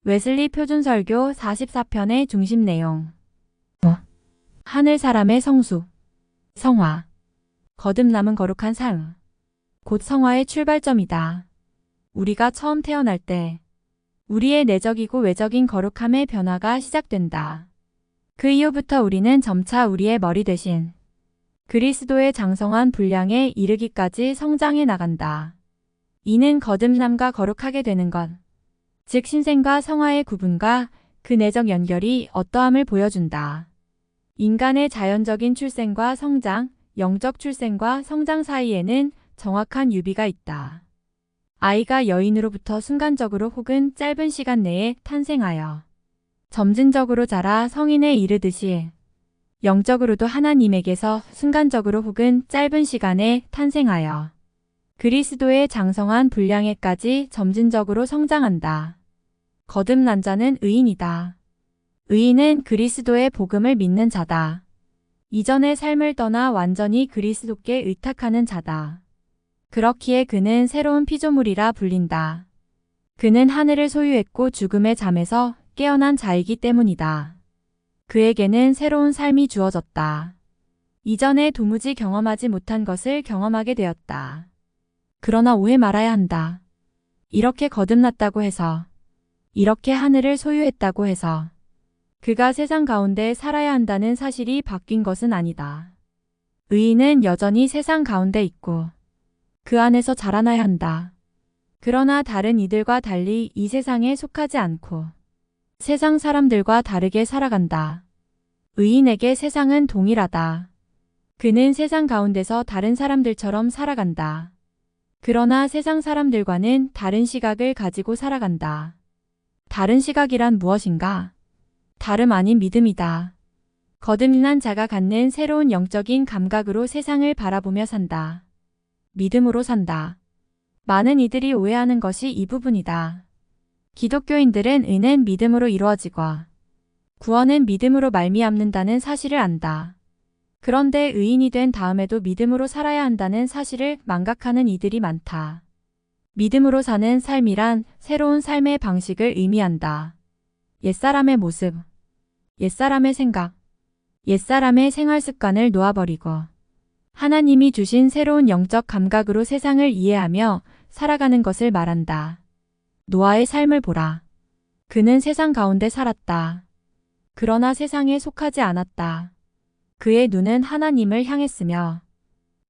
웨슬리 표준설교 44편의 중심 내용. 하늘 사람의 성수, 성화. 거듭남은 거룩한 삶, 곧 성화의 출발점이다. 우리가 처음 태어날 때 우리의 내적이고 외적인 거룩함의 변화가 시작된다. 그 이후부터 우리는 점차 우리의 머리 대신 그리스도의 장성한 분량에 이르기까지 성장해 나간다. 이는 거듭남과 거룩하게 되는 것, 즉 신생과 성화의 구분과 그 내적 연결이 어떠함을 보여준다. 인간의 자연적인 출생과 성장, 영적 출생과 성장 사이에는 정확한 유비가 있다. 아이가 여인으로부터 순간적으로 혹은 짧은 시간 내에 탄생하여 점진적으로 자라 성인에 이르듯이 영적으로도 하나님에게서 순간적으로 혹은 짧은 시간에 탄생하여 그리스도의 장성한 분량에까지 점진적으로 성장한다. 거듭난 자는 의인이다. 의인은 그리스도의 복음을 믿는 자다. 이전의 삶을 떠나 완전히 그리스도께 의탁하는 자다. 그렇기에 그는 새로운 피조물이라 불린다. 그는 하늘을 소유했고 죽음의 잠에서 깨어난 자이기 때문이다. 그에게는 새로운 삶이 주어졌다. 이전에 도무지 경험하지 못한 것을 경험하게 되었다. 그러나 오해 말아야 한다. 이렇게 거듭났다고 해서, 이렇게 하늘을 소유했다고 해서 그가 세상 가운데 살아야 한다는 사실이 바뀐 것은 아니다. 의인은 여전히 세상 가운데 있고 그 안에서 자라나야 한다. 그러나 다른 이들과 달리 이 세상에 속하지 않고 세상 사람들과 다르게 살아간다. 의인에게 세상은 동일하다. 그는 세상 가운데서 다른 사람들처럼 살아간다. 그러나 세상 사람들과는 다른 시각을 가지고 살아간다. 다른 시각이란 무엇인가? 다름 아닌 믿음이다. 거듭난 자가 갖는 새로운 영적인 감각으로 세상을 바라보며 산다. 믿음으로 산다. 많은 이들이 오해하는 것이 이 부분이다. 기독교인들은 의는 믿음으로 이루어지고 구원은 믿음으로 말미암는다는 사실을 안다. 그런데 의인이 된 다음에도 믿음으로 살아야 한다는 사실을 망각하는 이들이 많다. 믿음으로 사는 삶이란 새로운 삶의 방식을 의미한다. 옛사람의 모습, 옛사람의 생각, 옛사람의 생활 습관을 놓아버리고 하나님이 주신 새로운 영적 감각으로 세상을 이해하며 살아가는 것을 말한다. 노아의 삶을 보라. 그는 세상 가운데 살았다. 그러나 세상에 속하지 않았다. 그의 눈은 하나님을 향했으며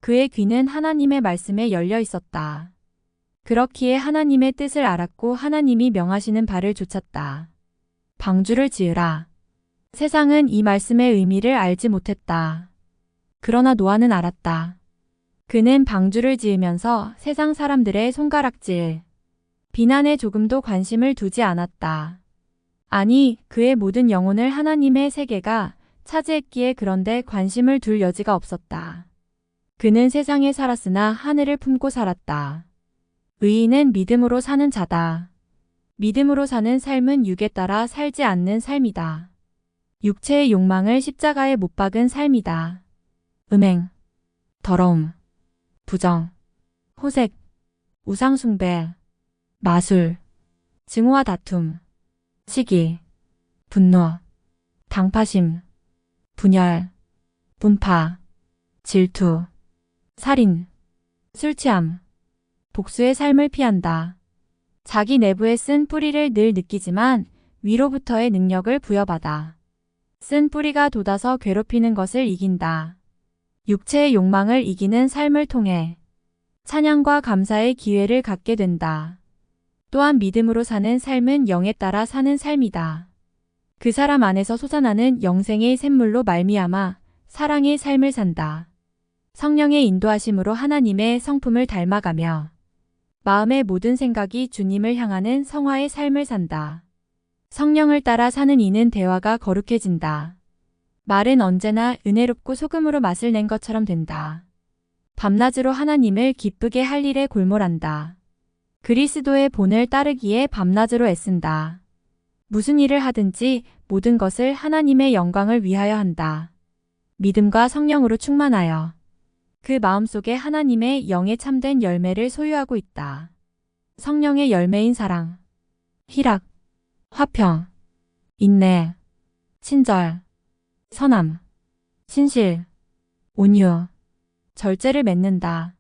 그의 귀는 하나님의 말씀에 열려 있었다. 그렇기에 하나님의 뜻을 알았고 하나님이 명하시는 바를 좇았다. 방주를 지으라. 세상은 이 말씀의 의미를 알지 못했다. 그러나 노아는 알았다. 그는 방주를 지으면서 세상 사람들의 손가락질, 비난에 조금도 관심을 두지 않았다. 아니, 그의 모든 영혼을 하나님의 세계가 차지했기에 그런데 관심을 둘 여지가 없었다. 그는 세상에 살았으나 하늘을 품고 살았다. 의인은 믿음으로 사는 자다. 믿음으로 사는 삶은 육에 따라 살지 않는 삶이다. 육체의 욕망을 십자가에 못 박은 삶이다. 음행, 더러움, 부정, 호색, 우상숭배, 마술, 증오와 다툼, 시기, 분노, 당파심, 분열, 분파, 질투, 살인, 술 취함, 복수의 삶을 피한다. 자기 내부에 쓴 뿌리를 늘 느끼지만 위로부터의 능력을 부여받아 쓴 뿌리가 돋아서 괴롭히는 것을 이긴다. 육체의 욕망을 이기는 삶을 통해 찬양과 감사의 기회를 갖게 된다. 또한 믿음으로 사는 삶은 영에 따라 사는 삶이다. 그 사람 안에서 솟아나는 영생의 샘물로 말미암아 사랑의 삶을 산다. 성령의 인도하심으로 하나님의 성품을 닮아가며 마음의 모든 생각이 주님을 향하는 성화의 삶을 산다. 성령을 따라 사는 이는 대화가 거룩해진다. 말은 언제나 은혜롭고 소금으로 맛을 낸 것처럼 된다. 밤낮으로 하나님을 기쁘게 할 일에 골몰한다. 그리스도의 본을 따르기에 밤낮으로 애쓴다. 무슨 일을 하든지 모든 것을 하나님의 영광을 위하여 한다. 믿음과 성령으로 충만하여 그 마음속에 하나님의 영에 참된 열매를 소유하고 있다. 성령의 열매인 사랑, 희락, 화평, 인내, 친절, 선함, 신실, 온유, 절제를 맺는다.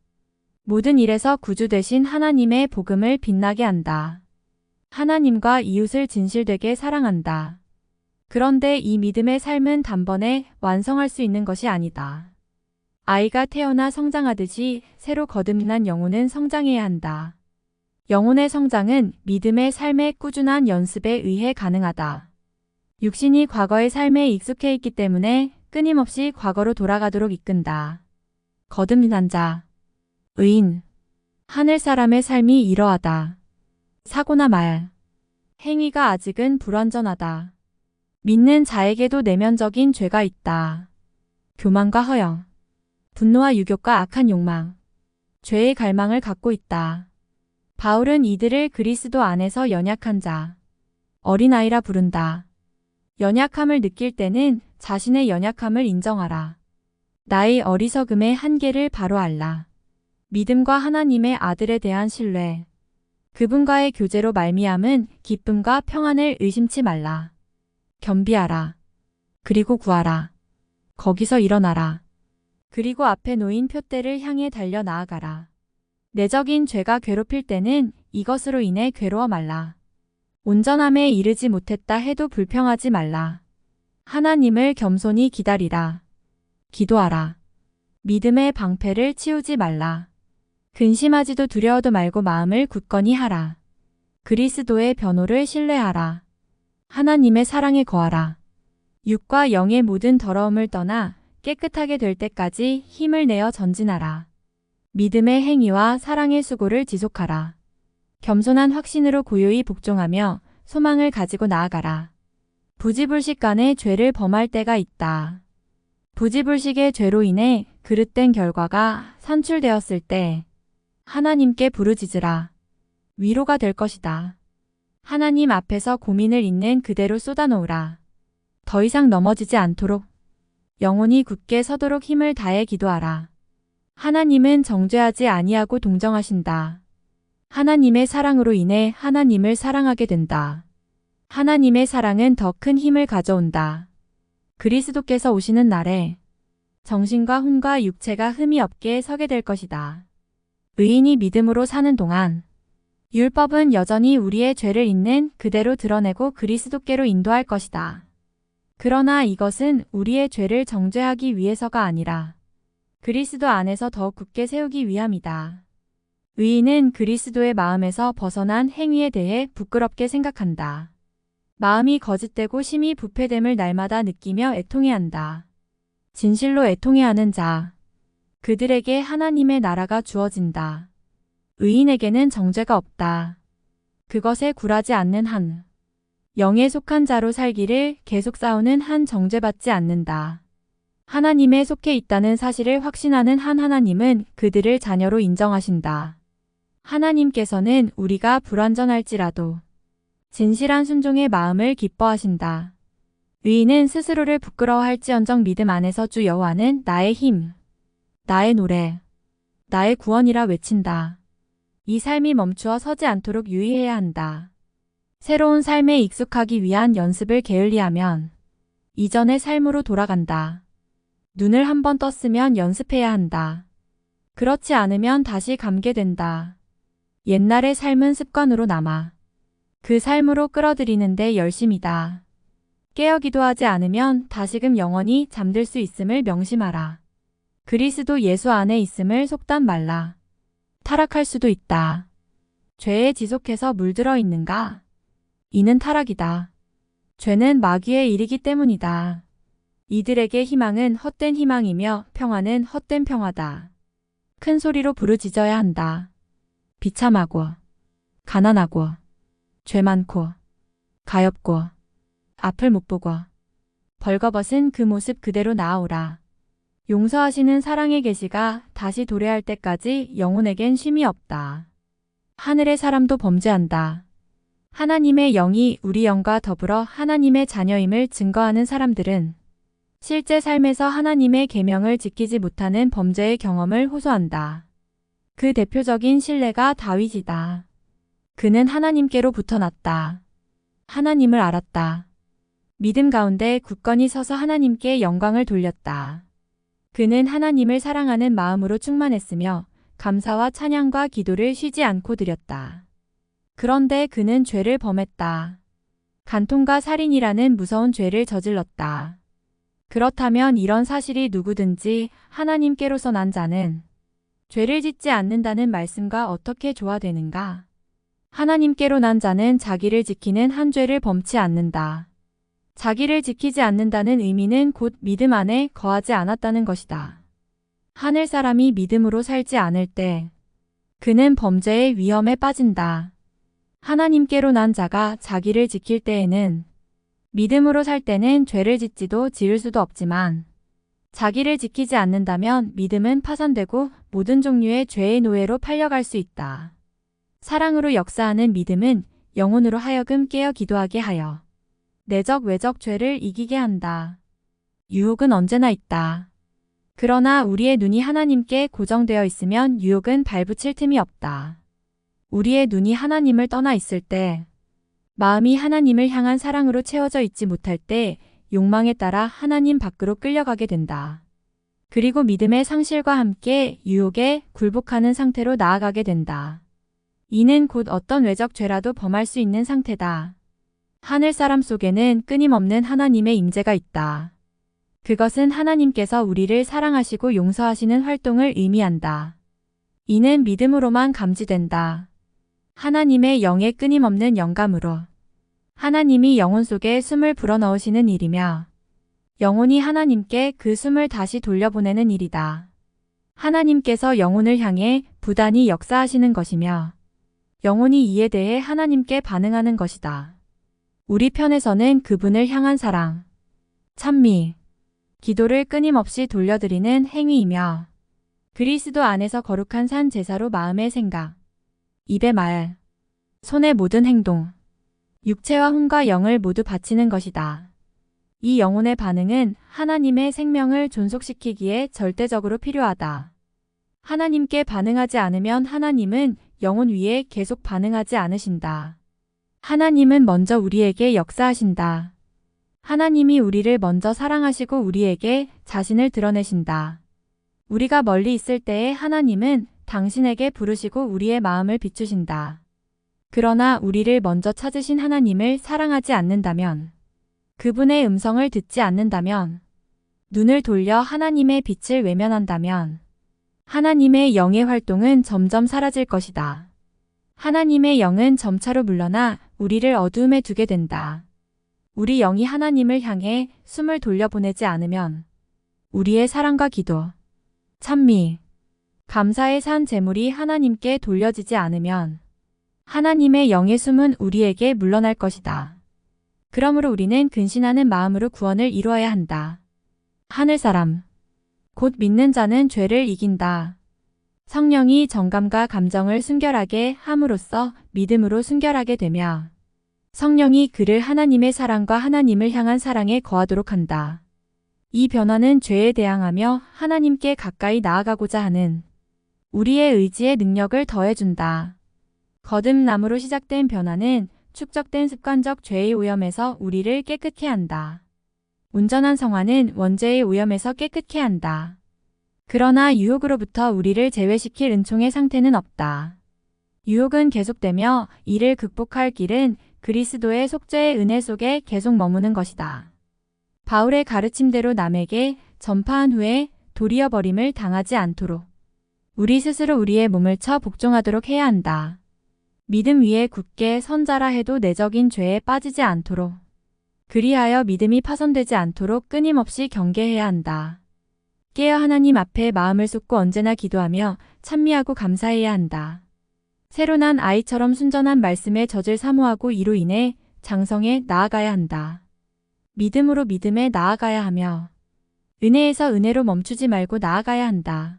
모든 일에서 구주 되신 하나님의 복음을 빛나게 한다. 하나님과 이웃을 진실되게 사랑한다. 그런데 이 믿음의 삶은 단번에 완성할 수 있는 것이 아니다. 아이가 태어나 성장하듯이 새로 거듭난 영혼은 성장해야 한다. 영혼의 성장은 믿음의 삶의 꾸준한 연습에 의해 가능하다. 육신이 과거의 삶에 익숙해 있기 때문에 끊임없이 과거로 돌아가도록 이끈다. 거듭난 자, 의인, 하늘 사람의 삶이 이러하다. 사고나 말, 행위가 아직은 불완전하다. 믿는 자에게도 내면적인 죄가 있다. 교만과 허영, 분노와 유욕과 악한 욕망, 죄의 갈망을 갖고 있다. 바울은 이들을 그리스도 안에서 연약한 자, 어린아이라 부른다. 연약함을 느낄 때는 자신의 연약함을 인정하라. 나의 어리석음의 한계를 바로 알라. 믿음과 하나님의 아들에 대한 신뢰, 그분과의 교제로 말미암은 기쁨과 평안을 의심치 말라. 겸비하라. 그리고 구하라. 거기서 일어나라. 그리고 앞에 놓인 표대를 향해 달려 나아가라. 내적인 죄가 괴롭힐 때는 이것으로 인해 괴로워 말라. 온전함에 이르지 못했다 해도 불평하지 말라. 하나님을 겸손히 기다리라. 기도하라. 믿음의 방패를 치우지 말라. 근심하지도 두려워도 말고 마음을 굳건히 하라. 그리스도의 변호를 신뢰하라. 하나님의 사랑에 거하라. 육과 영의 모든 더러움을 떠나 깨끗하게 될 때까지 힘을 내어 전진하라. 믿음의 행위와 사랑의 수고를 지속하라. 겸손한 확신으로 고요히 복종하며 소망을 가지고 나아가라. 부지불식 간에 죄를 범할 때가 있다. 부지불식의 죄로 인해 그릇된 결과가 산출되었을 때 하나님께 부르짖으라. 위로가 될 것이다. 하나님 앞에서 고민을 있는 그대로 쏟아놓으라. 더 이상 넘어지지 않도록 영혼이 굳게 서도록 힘을 다해 기도하라. 하나님은 정죄하지 아니하고 동정하신다. 하나님의 사랑으로 인해 하나님을 사랑하게 된다. 하나님의 사랑은 더 큰 힘을 가져온다. 그리스도께서 오시는 날에 정신과 혼과 육체가 흠이 없게 서게 될 것이다. 의인이 믿음으로 사는 동안 율법은 여전히 우리의 죄를 있는 그대로 드러내고 그리스도께로 인도할 것이다. 그러나 이것은 우리의 죄를 정죄하기 위해서가 아니라 그리스도 안에서 더 굳게 세우기 위함이다. 의인은 그리스도의 마음에서 벗어난 행위에 대해 부끄럽게 생각한다. 마음이 거짓되고 심히 부패됨을 날마다 느끼며 애통해한다. 진실로 애통해하는 자, 그들에게 하나님의 나라가 주어진다. 의인에게는 정죄가 없다. 그것에 굴하지 않는 한, 영에 속한 자로 살기를 계속 싸우는 한 정죄받지 않는다. 하나님에 속해 있다는 사실을 확신하는 한 하나님은 그들을 자녀로 인정하신다. 하나님께서는 우리가 불완전할지라도 진실한 순종의 마음을 기뻐하신다. 의인은 스스로를 부끄러워할지언정 믿음 안에서 주 여호와는 나의 힘, 나의 노래, 나의 구원이라 외친다. 이 삶이 멈추어 서지 않도록 유의해야 한다. 새로운 삶에 익숙하기 위한 연습을 게을리하면 이전의 삶으로 돌아간다. 눈을 한번 떴으면 연습해야 한다. 그렇지 않으면 다시 감게 된다. 옛날의 삶은 습관으로 남아 그 삶으로 끌어들이는데 열심이다. 깨어 기도하지 않으면 다시금 영원히 잠들 수 있음을 명심하라. 그리스도 예수 안에 있음을 속단 말라. 타락할 수도 있다. 죄에 지속해서 물들어 있는가? 이는 타락이다. 죄는 마귀의 일이기 때문이다. 이들에게 희망은 헛된 희망이며 평화는 헛된 평화다. 큰 소리로 부르짖어야 한다. 비참하고, 가난하고, 죄 많고, 가엾고, 앞을 못 보고, 벌거벗은 그 모습 그대로 나아오라. 용서하시는 사랑의 계시가 다시 도래할 때까지 영혼에겐 쉼이 없다. 하늘의 사람도 범죄한다. 하나님의 영이 우리 영과 더불어 하나님의 자녀임을 증거하는 사람들은 실제 삶에서 하나님의 계명을 지키지 못하는 범죄의 경험을 호소한다. 그 대표적인 신뢰가 다윗이다. 그는 하나님께로 붙어났다. 하나님을 알았다. 믿음 가운데 굳건히 서서 하나님께 영광을 돌렸다. 그는 하나님을 사랑하는 마음으로 충만했으며 감사와 찬양과 기도를 쉬지 않고 드렸다. 그런데 그는 죄를 범했다. 간통과 살인이라는 무서운 죄를 저질렀다. 그렇다면 이런 사실이 누구든지 하나님께로서 난 자는 죄를 짓지 않는다는 말씀과 어떻게 조화되는가? 하나님께로 난 자는 자기를 지키는 한 죄를 범치 않는다. 자기를 지키지 않는다는 의미는 곧 믿음 안에 거하지 않았다는 것이다. 하늘 사람이 믿음으로 살지 않을 때 그는 범죄의 위험에 빠진다. 하나님께로 난 자가 자기를 지킬 때에는 믿음으로 살 때는 죄를 짓지도 지을 수도 없지만 자기를 지키지 않는다면 믿음은 파산되고 모든 종류의 죄의 노예로 팔려갈 수 있다. 사랑으로 역사하는 믿음은 영혼으로 하여금 깨어 기도하게 하여 내적 외적 죄를 이기게 한다. 유혹은 언제나 있다. 그러나 우리의 눈이 하나님께 고정되어 있으면 유혹은 발붙일 틈이 없다. 우리의 눈이 하나님을 떠나 있을 때, 마음이 하나님을 향한 사랑으로 채워져 있지 못할 때 욕망에 따라 하나님 밖으로 끌려가게 된다. 그리고 믿음의 상실과 함께 유혹에 굴복하는 상태로 나아가게 된다. 이는 곧 어떤 외적 죄라도 범할 수 있는 상태다. 하늘 사람 속에는 끊임없는 하나님의 임재가 있다. 그것은 하나님께서 우리를 사랑하시고 용서하시는 활동을 의미한다. 이는 믿음으로만 감지된다. 하나님의 영의 끊임없는 영감으로 하나님이 영혼 속에 숨을 불어넣으시는 일이며 영혼이 하나님께 그 숨을 다시 돌려보내는 일이다. 하나님께서 영혼을 향해 부단히 역사하시는 것이며 영혼이 이에 대해 하나님께 반응하는 것이다. 우리 편에서는 그분을 향한 사랑, 찬미, 기도를 끊임없이 돌려드리는 행위이며 그리스도 안에서 거룩한 산 제사로 마음의 생각, 입의 말, 손의 모든 행동, 육체와 혼과 영을 모두 바치는 것이다. 이 영혼의 반응은 하나님의 생명을 존속시키기에 절대적으로 필요하다. 하나님께 반응하지 않으면 하나님은 영혼 위에 계속 반응하지 않으신다. 하나님은 먼저 우리에게 역사하신다. 하나님이 우리를 먼저 사랑하시고 우리에게 자신을 드러내신다. 우리가 멀리 있을 때에 하나님은 당신에게 부르시고 우리의 마음을 비추신다. 그러나 우리를 먼저 찾으신 하나님을 사랑하지 않는다면, 그분의 음성을 듣지 않는다면, 눈을 돌려 하나님의 빛을 외면한다면, 하나님의 영의 활동은 점점 사라질 것이다. 하나님의 영은 점차로 물러나 우리를 어두움에 두게 된다. 우리 영이 하나님을 향해 숨을 돌려보내지 않으면 우리의 사랑과 기도, 찬미, 감사의 산 제물이 하나님께 돌려지지 않으면 하나님의 영의 숨은 우리에게 물러날 것이다. 그러므로 우리는 근신하는 마음으로 구원을 이루어야 한다. 하늘사람, 곧 믿는 자는 죄를 이긴다. 성령이 정감과 감정을 순결하게 함으로써 믿음으로 순결하게 되며 성령이 그를 하나님의 사랑과 하나님을 향한 사랑에 거하도록 한다. 이 변화는 죄에 대항하며 하나님께 가까이 나아가고자 하는 우리의 의지의 능력을 더해준다. 거듭남으로 시작된 변화는 축적된 습관적 죄의 오염에서 우리를 깨끗게 한다. 온전한 성화는 원죄의 오염에서 깨끗게 한다. 그러나 유혹으로부터 우리를 제외시킬 은총의 상태는 없다. 유혹은 계속되며 이를 극복할 길은 그리스도의 속죄의 은혜 속에 계속 머무는 것이다. 바울의 가르침대로 남에게 전파한 후에 도리어 버림을 당하지 않도록 우리 스스로 우리의 몸을 쳐 복종하도록 해야 한다. 믿음 위에 굳게 선자라 해도 내적인 죄에 빠지지 않도록 그리하여 믿음이 파손되지 않도록 끊임없이 경계해야 한다. 깨어 하나님 앞에 마음을 쏟고 언제나 기도하며 찬미하고 감사해야 한다. 새로 난 아이처럼 순전한 말씀에 젖을 사모하고 이로 인해 장성에 나아가야 한다. 믿음으로 믿음에 나아가야 하며 은혜에서 은혜로 멈추지 말고 나아가야 한다.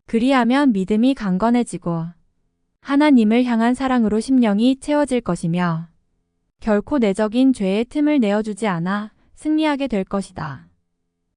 그리하면 믿음이 강건해지고 하나님을 향한 사랑으로 심령이 채워질 것이며 결코 내적인 죄의 틈을 내어주지 않아 승리하게 될 것이다.